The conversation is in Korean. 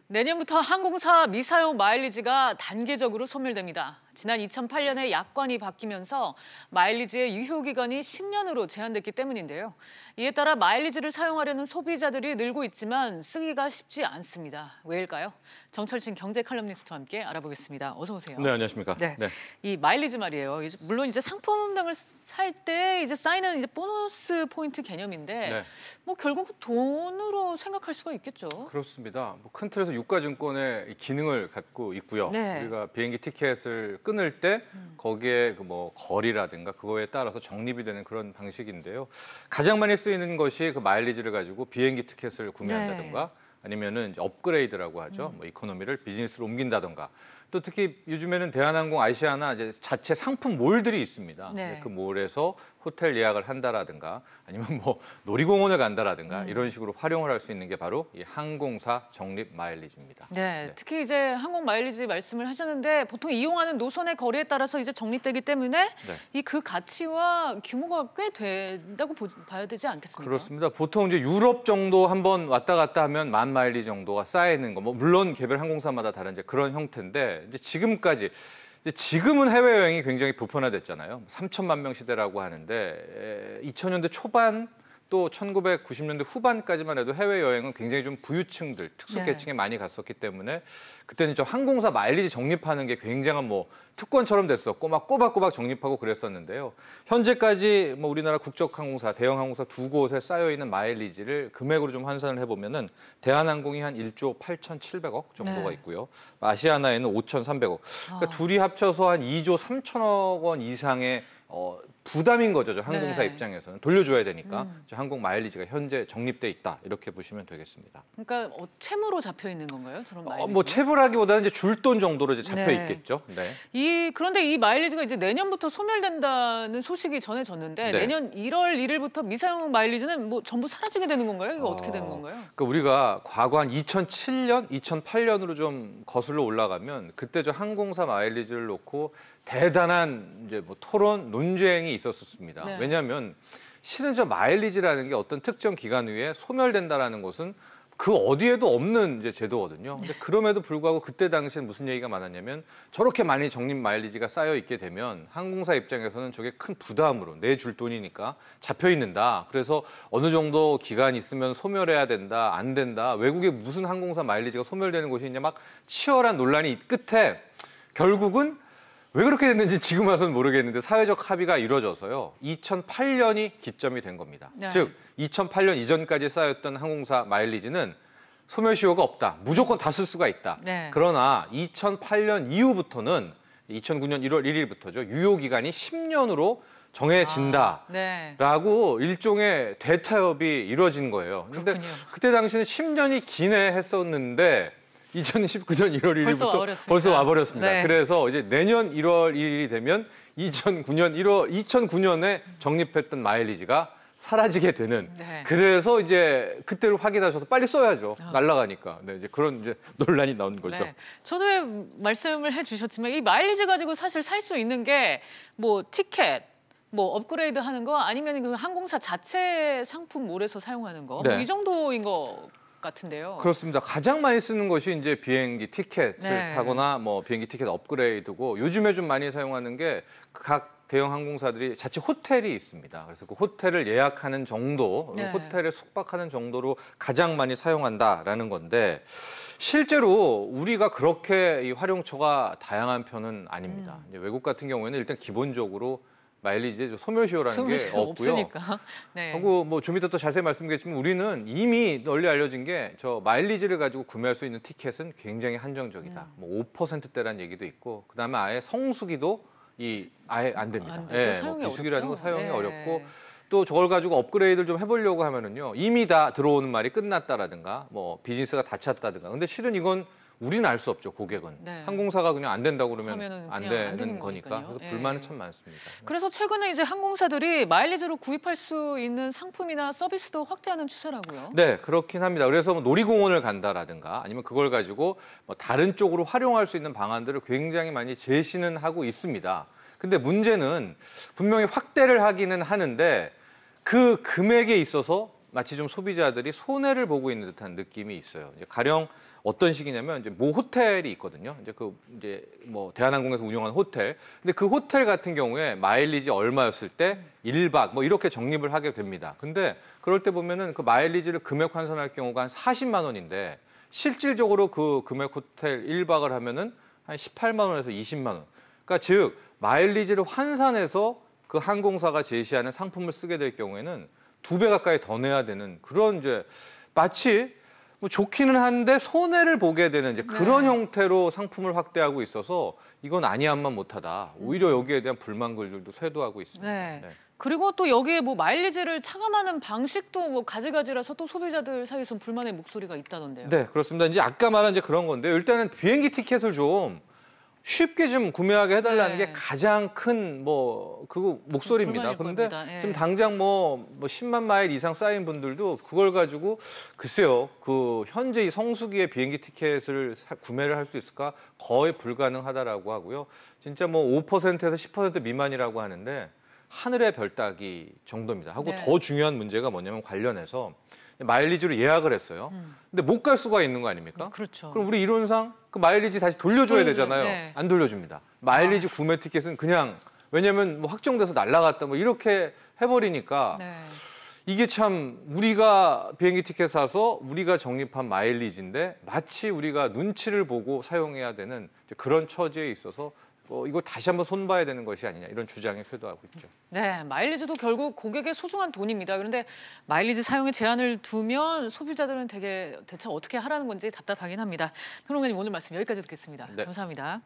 내년부터 항공사 미사용 마일리지가 단계적으로 소멸됩니다. 지난 2008년에 약관이 바뀌면서 마일리지의 유효기간이 10년으로 제한됐기 때문인데요. 이에 따라 마일리지를 사용하려는 소비자들이 늘고 있지만 쓰기가 쉽지 않습니다. 왜일까요? 정철진 경제 칼럼니스트와 함께 알아보겠습니다. 어서 오세요. 네, 안녕하십니까. 네. 이 마일리지 말이에요. 물론 이제 상품 등을 살 때 이제 쌓이는 이제 보너스 포인트 개념인데 네. 뭐 결국 돈으로 생각할 수가 있겠죠. 그렇습니다. 큰 틀에서 유가증권의 기능을 갖고 있고요. 네. 우리가 비행기 티켓을 끊을 때 거기에 그 뭐 거리라든가 그거에 따라서 적립이 되는 그런 방식인데요. 가장 많이 쓰이는 것이 그 마일리지를 가지고 비행기 티켓을 구매한다든가 아니면은 이제 업그레이드라고 하죠. 뭐 이코노미를 비즈니스로 옮긴다든가. 또 특히 요즘에는 대한항공, 아시아나 이제 자체 상품 몰들이 있습니다. 네. 그 몰에서 호텔 예약을 한다라든가 아니면 뭐 놀이공원을 간다라든가 이런 식으로 활용을 할 수 있는 게 바로 이 항공사 적립 마일리지입니다. 네, 특히 이제 항공 마일리지 말씀을 하셨는데 보통 이용하는 노선의 거리에 따라서 이제 적립되기 때문에 이 그 가치와 규모가 꽤 된다고 봐야 되지 않겠습니까? 그렇습니다. 보통 이제 유럽 정도 한번 왔다 갔다 하면 10,000마일리 정도가 쌓이는 거, 뭐 물론 개별 항공사마다 다른 이제 그런 형태인데 이제 지금은 해외여행이 굉장히 보편화됐잖아요. 3천만 명 시대라고 하는데 2000년대 초반 또 1990년대 후반까지만 해도 해외여행은 굉장히 좀 부유층들, 특수계층에 많이 갔었기 때문에 그때는 저 항공사 마일리지 적립하는 게 굉장한 뭐 특권처럼 됐었고 막 꼬박꼬박 적립하고 그랬었는데요. 현재까지 뭐 우리나라 국적항공사, 대형항공사 두 곳에 쌓여있는 마일리지를 금액으로 좀 환산을 해보면은 대한항공이 한 1조 8,700억 정도가 있고요. 아시아나에는 5,300억. 그러니까 둘이 합쳐서 한 2조 3천억 원 이상의 부담인 거죠, 저 항공사 입장에서는. 돌려줘야 되니까 저 항공 마일리지가 현재 적립돼 있다 이렇게 보시면 되겠습니다. 그러니까 채무로 잡혀 있는 건가요, 저런 마일리지? 뭐 채무라기보다는 이제 줄돈 정도로 이제 잡혀 있겠죠. 네. 그런데 이 마일리지가 이제 내년부터 소멸된다는 소식이 전해졌는데 내년 1월 1일부터 미사용 마일리지는 뭐 전부 사라지게 되는 건가요? 이거 어떻게 되는 건가요? 그러니까 우리가 과거 한 2007년, 2008년으로 좀 거슬러 올라가면 그때 저 항공사 마일리지를 놓고 대단한 이제 뭐 토론, 논쟁이 있었습니다. 왜냐하면 실은 저 마일리지라는 게 어떤 특정 기간 후에 소멸된다라는 것은 그 어디에도 없는 이제 제도거든요. 근데 그럼에도 불구하고 그때 당시에 무슨 얘기가 많았냐면 저렇게 많이 적립 마일리지가 쌓여 있게 되면 항공사 입장에서는 저게 큰 부담으로 내줄 돈이니까 잡혀 있는다. 그래서 어느 정도 기간 있으면 소멸해야 된다, 안 된다. 외국에 무슨 항공사 마일리지가 소멸되는 곳이 있냐 막 치열한 논란이 끝에 결국은 왜 그렇게 됐는지 지금 와서는 모르겠는데 사회적 합의가 이루어져서요. 2008년이 기점이 된 겁니다. 즉 2008년 이전까지 쌓였던 항공사 마일리지는 소멸시효가 없다. 무조건 다 쓸 수가 있다. 그러나 2008년 이후부터는 2009년 1월 1일부터죠. 유효기간이 10년으로 정해진다라고 일종의 대타협이 이루어진 거예요. 그런데 그때 당시는 10년이 기네 했었는데 2019년 1월 1일부터 벌써 와버렸습니다. 그래서 이제 내년 1월 1일이 되면 2009년에 적립했던 마일리지가 사라지게 되는. 그래서 이제 그때를 확인하셔서 빨리 써야죠. 날아가니까. 이제 그런 이제 논란이 나온 거죠. 저도 말씀을 해주셨지만 이 마일리지 가지고 사실 살 수 있는 게 뭐 티켓, 뭐 업그레이드 하는 거 아니면 그 항공사 자체 상품몰에서 사용하는 거. 뭐 이 정도인 거. 같은데요. 그렇습니다. 가장 많이 쓰는 것이 이제 비행기 티켓을 사거나 뭐 비행기 티켓 업그레이드고 요즘에 좀 많이 사용하는 게 각 대형 항공사들이 자체 호텔이 있습니다. 그래서 그 호텔을 예약하는 정도, 호텔에 숙박하는 정도로 가장 많이 사용한다라는 건데 실제로 우리가 그렇게 이 활용처가 다양한 편은 아닙니다. 이제 외국 같은 경우에는 일단 기본적으로 마일리지에 소멸시효라는 게 없고요. 하고 뭐 좀 이따 또 자세히 말씀드리겠지만 우리는 이미 널리 알려진 게 저 마일리지를 가지고 구매할 수 있는 티켓은 굉장히 한정적이다. 뭐 5%대라는 얘기도 있고 그다음에 아예 성수기도 아예 안 됩니다. 뭐 비수기라는 거 사용이 어렵고 또 저걸 가지고 업그레이드를 좀 해보려고 하면은요 이미 다 들어오는 말이 끝났다라든가 뭐 비즈니스가 닫혔다든가. 근데 실은 이건 우리는 알 수 없죠, 고객은. 항공사가 그냥 안 된다고 그러면 안 되는 거니까. 그래서 불만은 참 많습니다. 그래서 최근에 이제 항공사들이 마일리지로 구입할 수 있는 상품이나 서비스도 확대하는 추세라고요. 네, 그렇긴 합니다. 그래서 뭐 놀이공원을 간다라든가 아니면 그걸 가지고 뭐 다른 쪽으로 활용할 수 있는 방안들을 굉장히 많이 제시는 하고 있습니다. 근데 문제는 분명히 확대를 하기는 하는데 그 금액에 있어서 마치 좀 소비자들이 손해를 보고 있는 듯한 느낌이 있어요. 이제 가령 어떤 식이냐면 이제 모 호텔이 있거든요. 이제 뭐 대한항공에서 운영하는 호텔. 근데 그 호텔 같은 경우에 마일리지 얼마였을 때 1박 뭐 이렇게 적립을 하게 됩니다. 근데 그럴 때 보면은 그 마일리지를 금액 환산할 경우가 한 40만 원인데 실질적으로 그 금액 호텔 1박을 하면은 한 18만 원에서 20만 원. 그러니까 즉 마일리지를 환산해서 그 항공사가 제시하는 상품을 쓰게 될 경우에는 2배 가까이 더 내야 되는 그런 이제 마치 뭐 좋기는 한데 손해를 보게 되는 이제 그런 형태로 상품을 확대하고 있어서 이건 아니야만 못하다. 오히려 여기에 대한 불만 글들도 쇄도하고 있습니다. 네. 네. 그리고 또 여기에 뭐 마일리지를 차감하는 방식도 뭐 가지가지라서 또 소비자들 사이에서 불만의 목소리가 있다던데요. 네, 그렇습니다. 이제 아까 말한 이제 그런 건데요. 일단은 비행기 티켓을 좀 쉽게 좀 구매하게 해달라는 게 가장 큰 그 목소리입니다. 그런데 지금 당장 뭐 10만 마일 이상 쌓인 분들도 그걸 가지고 글쎄요, 그 현재 이 성수기에 비행기 티켓을 구매를 할 수 있을까 거의 불가능하다라고 하고요. 진짜 뭐 5%에서 10% 미만이라고 하는데 하늘의 별 따기 정도입니다. 하고 더 중요한 문제가 뭐냐면 관련해서 마일리지로 예약을 했어요. 근데 못 갈 수가 있는 거 아닙니까? 그렇죠. 그럼 우리 이론상 그 마일리지 다시 돌려줘야 되잖아요. 네. 안 돌려줍니다. 마일리지 구매 티켓은 그냥 왜냐면 뭐 확정돼서 날라갔다 뭐 이렇게 해버리니까 이게 참 우리가 비행기 티켓 사서 우리가 적립한 마일리지인데 마치 우리가 눈치를 보고 사용해야 되는 그런 처지에 있어서 이거 다시 한번 손봐야 되는 것이 아니냐 이런 주장에 쇄도하고 있죠. 네, 마일리지도 결국 고객의 소중한 돈입니다. 그런데 마일리지 사용에 제한을 두면 소비자들은 대체 어떻게 하라는 건지 답답하긴 합니다. 평론가님 오늘 말씀 여기까지 듣겠습니다. 감사합니다.